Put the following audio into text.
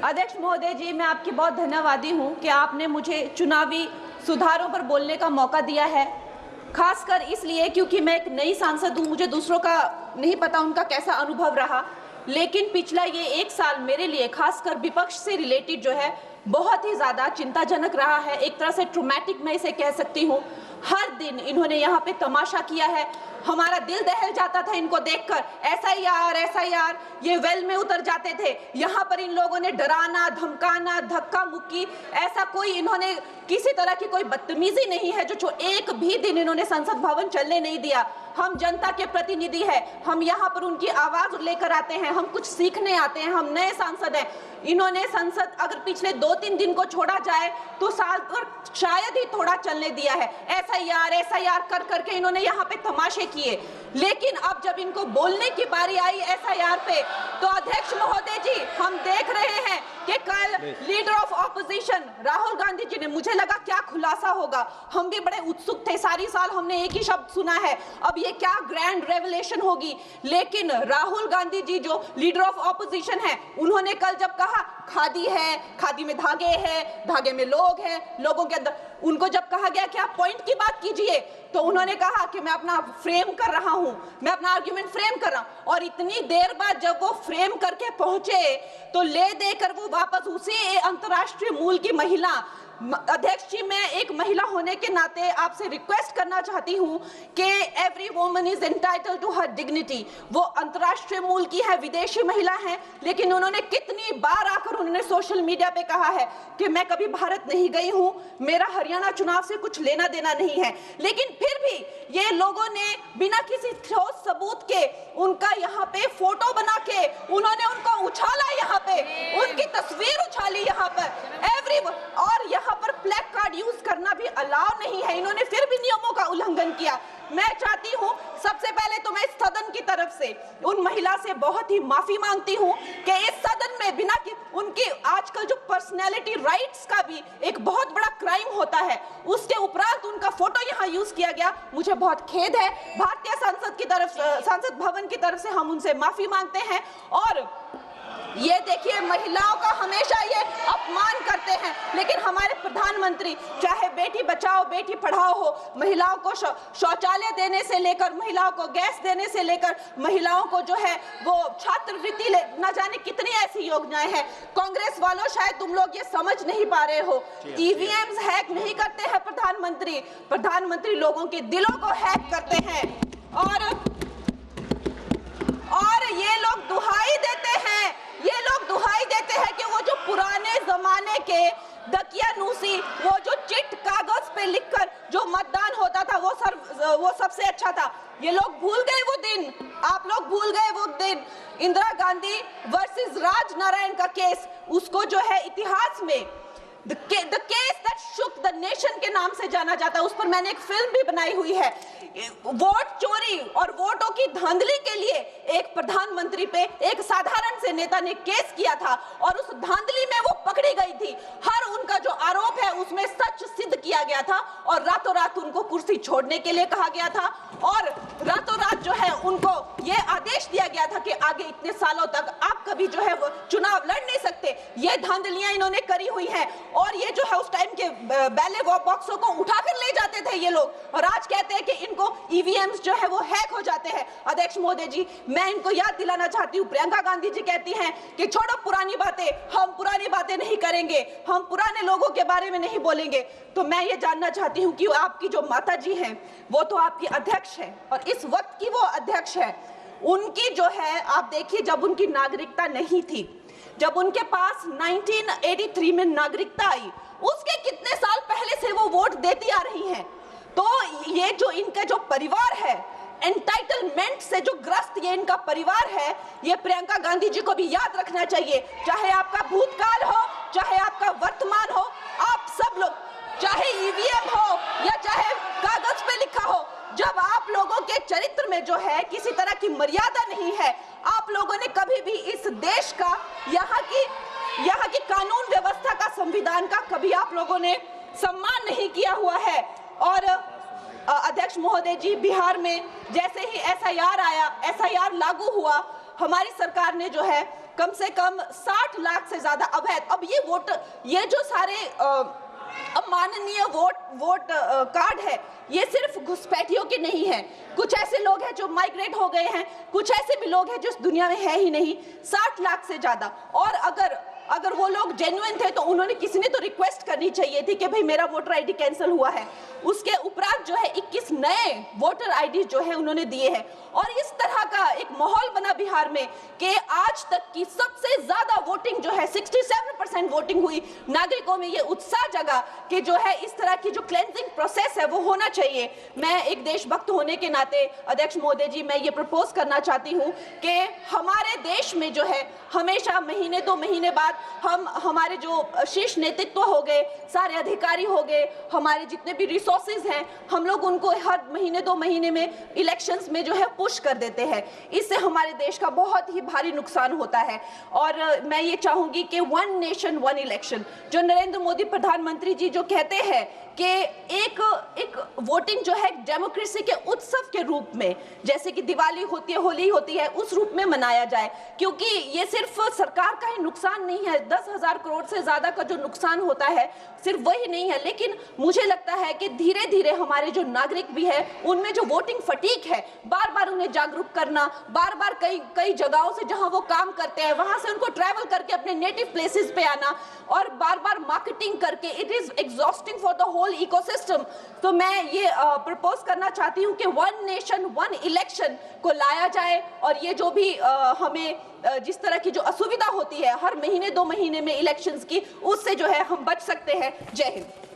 अध्यक्ष महोदय जी, मैं आपकी बहुत धन्यवादी हूं कि आपने मुझे चुनावी सुधारों पर बोलने का मौका दिया है, खासकर इसलिए क्योंकि मैं एक नई सांसद हूं, मुझे दूसरों का नहीं पता उनका कैसा अनुभव रहा, लेकिन पिछला ये 1 साल मेरे लिए खासकर विपक्ष से रिलेटेड जो है बहुत ही ज़्यादा चिंताजनक रहा है। एक तरह से ट्रॉमेटिक मैं इसे कह सकती हूँ। हर दिन इन्होंने यहाँ पे तमाशा किया है, हमारा दिल दहल जाता था इनको देखकर। एसआईआर ये वेल में उतर जाते थे। यहाँ पर इन लोगों ने डराना, धमकाना, धक्का मुक्की, ऐसा कोई इन्होंने किसी तरह की कोई बदतमीजी नहीं है जो एक भी दिन इन्होंने संसद भवन चलने नहीं दिया। हम जनता के प्रतिनिधि हैं, हम यहाँ पर उनकी आवाज लेकर आते हैं, हम कुछ सीखने आते हैं, हम नए सांसद हैं। इन्होंने संसद अगर पिछले 2-3 दिन को छोड़ा जाए तो साल पर शायद ही थोड़ा चलने दिया है। एसआईआर कर करके इन्होंने यहाँ पे तमाशे किए, लेकिन अब जब इनको बोलने की बारी आई एसआईआर पे, तो अध्यक्ष महोदय जी हम देख रहे हैं कि कल leader of opposition Rahul Gandhi ji ने, मुझे लगा क्या खुलासा होगा, हम भी बड़े उत्सुक थे, सारी साल हमने एक ही शब्द सुना है, अब ये क्या ग्रैंड रेवलेशन होगी। लेकिन राहुल गांधी जी जो लीडर ऑफ ऑपोजिशन है, उन्होंने कल जब कहा खादी है, खादी में धागे हैं, धागे में लोग हैं, लोगों के अंदर, उनको जब कहा गया कि आप पॉइंट की बात कीजिए, तो उन्होंने कहा कि मैं अपना फ्रेम कर रहा हूं, मैं अपना आर्ग्यूमेंट फ्रेम कर रहा हूं। और इतनी देर बाद जब वो फ्रेम करके पहुंचे तो ले देकर वो वापस उसी अंतर्राष्ट्रीय मूल की महिला, अध्यक्ष जी मैं एक महिला होने के नाते आपसे रिक्वेस्ट करना चाहती हूं कि every woman is entitled to her dignity. वो अंतर्राष्ट्रीय मूल की है, विदेशी महिला है, लेकिन उन्होंने कितनी बार आकर उन्होंने सोशल मीडिया पे कहा है कि मैं कभी भारत नहीं गई हूं, मेरा हरियाणा चुनाव से कुछ लेना देना नहीं है। लेकिन फिर भी ये लोगों ने बिना किसी ठोस सबूत के उनका यहाँ पे फोटो बना के उन्होंने उनको उछाला, यहाँ पे उनकी तस्वीर उछाली यहाँ पर और यहाँ पर प्लेक कार्ड यूज करना भी अलाउ नहीं है। इन्होंने फिर भी नियमों का उल्लंघन किया। मैं चाहती हूँ सबसे पहले तो मैं इस सदन की तरफ से उन महिला से बहुत ही माफी मांगती हूँ कि इस सदन में बिना कि उनकी आजकल जो पर्सनैलिटी राइट्स का भी एक बहुत बड़ा क्राइम होता है, उसके उपरांत उनका फोटो यहाँ यूज किया गया, मुझे बहुत खेद है। भारतीय संसद भवन की तरफ से हम उनसे माफी मांगते हैं। और ये देखिए महिलाओं का हमेशा ये अपमान करते हैं, लेकिन हमारे प्रधानमंत्री चाहे बेटी बचाओ बेटी पढ़ाओ हो, महिलाओं को शौचालय देने से लेकर, महिलाओं को गैस देने से लेकर, महिलाओं को जो है वो छात्रवृत्ति न जाने कितनी ऐसी योजनाएं हैं। कांग्रेस वालों शायद तुम लोग ये समझ नहीं पा रहे हो, ईवीएम्स हैक नहीं करते हैं प्रधानमंत्री लोगों के दिलों को हैक करते हैं। और ये लोग दुहाई देते हैं कि वो जो पुराने जमाने के दकियानूसी, वो जो चिट कागज पे लिखकर जो मतदान होता था वो सबसे अच्छा था। ये लोग भूल गए वो दिन, आप लोग भूल गए वो दिन। इंदिरा गांधी वर्सेस राज नारायण का केस, उसको जो है इतिहास में The case that shook the nation के नाम से जाना जाता है। उस पर मैंने एक फिल्म भी बनाई हुई है। वोट चोरी और वोटों की धांधली के लिए एक प्रधानमंत्री पे एक साधारण से नेता ने केस किया था और उस धांधली में वो पकड़ी गई थी। हर उनका जो आरोप है उसमें सच सिद्ध किया गया था और रातों रात उनको कुर्सी छोड़ने के लिए कहा गया था और रातों रात जो है उनको ये आदेश दिया गया था कि आगे इतने सालों तक आप कभी जो है वो चुनाव लड़ नहीं सकते। ये धांधलियां इन्होंने करी हुई हैं और ये जो है उस टाइम के बैलेट बॉक्सों को उठाकर ले जाते थे ये लोग, और आज कहते हैं कि इनको ईवीएम्स जो है वो हैक हो जाते हैं। अध्यक्ष महोदय जी मैं इनको याद दिलाना चाहती हूँ, प्रियंका गांधी जी कहती हैं कि छोड़ो पुरानी बातें, हम पुरानी बातें नहीं करेंगे, हम पुराने लोगों के बारे में नहीं बोलेंगे। तो मैं ये जानना चाहती हूँ कि आपकी जो माता जी हैं वो तो आपकी अध्यक्ष है और इस वक्त की वो अध्यक्ष है, उनकी जो है आप देखिए जब उनकी नागरिकता नहीं थी, जब उनके पास 1983 में नागरिकता आई, उसके कितने साल पहले से वो वोट देती आ रही हैं। तो ये जो इनका जो परिवार है, एंटाइटलमेंट से जो ग्रस्त ये इनका परिवार है, ये प्रियंका गांधी जी को भी याद रखना चाहिए। चाहे आपका भूतकाल हो, चाहे आपका वर्तमान हो, आप सब लोग, चाहे ईवीएम हो या चाहे कागज पे लिखा हो, जब आप लोगों के चरित्र में जो है किसी तरह की मर्यादा नहीं है, आप लोगों ने कभी भी इस देश का, यहाँ की कानून व्यवस्था का, संविधान का कभी आप लोगों ने सम्मान नहीं किया हुआ है। और अध्यक्ष महोदय जी बिहार में जैसे ही एसआईआर आया, एसआईआर लागू हुआ, हमारी सरकार ने जो है कम से कम 60 लाख से ज्यादा अवैध। अब ये वोट, ये जो सारे अमाननीय वोट कार्ड है, ये सिर्फ घुसपैठियों के नहीं है। कुछ ऐसे लोग हैं जो माइग्रेट हो गए हैं, कुछ ऐसे भी लोग हैं जो इस दुनिया में है ही नहीं। 60 लाख से ज्यादा। और अगर वो लोग जेन्युइन थे तो उन्होंने, किसी ने तो रिक्वेस्ट करनी चाहिए थी कि भाई मेरा वोटर आईडी कैंसिल हुआ है। उसके उपरांत जो है 21 नए वोटर आईडी जो है उन्होंने दिए हैं। और इस तरह का एक माहौल बना बिहार में कि आज तक की सबसे ज्यादा वोटिंग जो है 67% वोटिंग हुई। नागरिकों में ये उत्साह जगा कि जो है इस तरह की जो क्लेंजिंग प्रोसेस है वो होना चाहिए। मैं एक देशभक्त होने के नाते अध्यक्ष महोदय जी, मैं ये प्रपोज करना चाहती हूँ कि हमारे देश में जो है हमेशा महीने 2 महीने बाद हमारे जो शीर्ष नेतृत्व हो गए, सारे अधिकारी हो गए, हमारे जितने भी रिसोर्सेज हैं, हम लोग उनको हर महीने 2 महीने में इलेक्शंस में जो है पुश कर देते हैं। इससे हमारे देश का बहुत ही भारी नुकसान होता है। और मैं ये चाहूंगी कि 1 नेशन 1 इलेक्शन, जो नरेंद्र मोदी प्रधानमंत्री जी जो कहते हैं कि एक वोटिंग जो है डेमोक्रेसी के उत्सव के रूप में, जैसे कि दिवाली होती है, होली होती है, उस रूप में मनाया जाए। क्योंकि ये सिर्फ सरकार का ही नुकसान नहीं है, 10,000 करोड़ से ज्यादा का जो नुकसान होता है सिर्फ वही नहीं है, लेकिन मुझे लगता है कि धीरे धीरे हमारे जो नागरिक भी है उनमें जो वोटिंग फटीक है, बार बार उन्हें जागरूक करना, बार बार कई जगहों से जहां वो काम करते हैं वहां से उनको ट्रैवल करके अपने नेटिव प्लेसेस पे आना और बार बार मार्केटिंग करके, it is exhausting for the whole ecosystem. तो मैं ये प्रपोज करना चाहती हूँ कि 1 नेशन 1 इलेक्शन को लाया जाए। और ये जो भी हमें जिस तरह की जो असुविधा होती है हर महीने 2 महीने में इलेक्शंस की, उससे जो है हम बच सकते हैं। जय हिंद।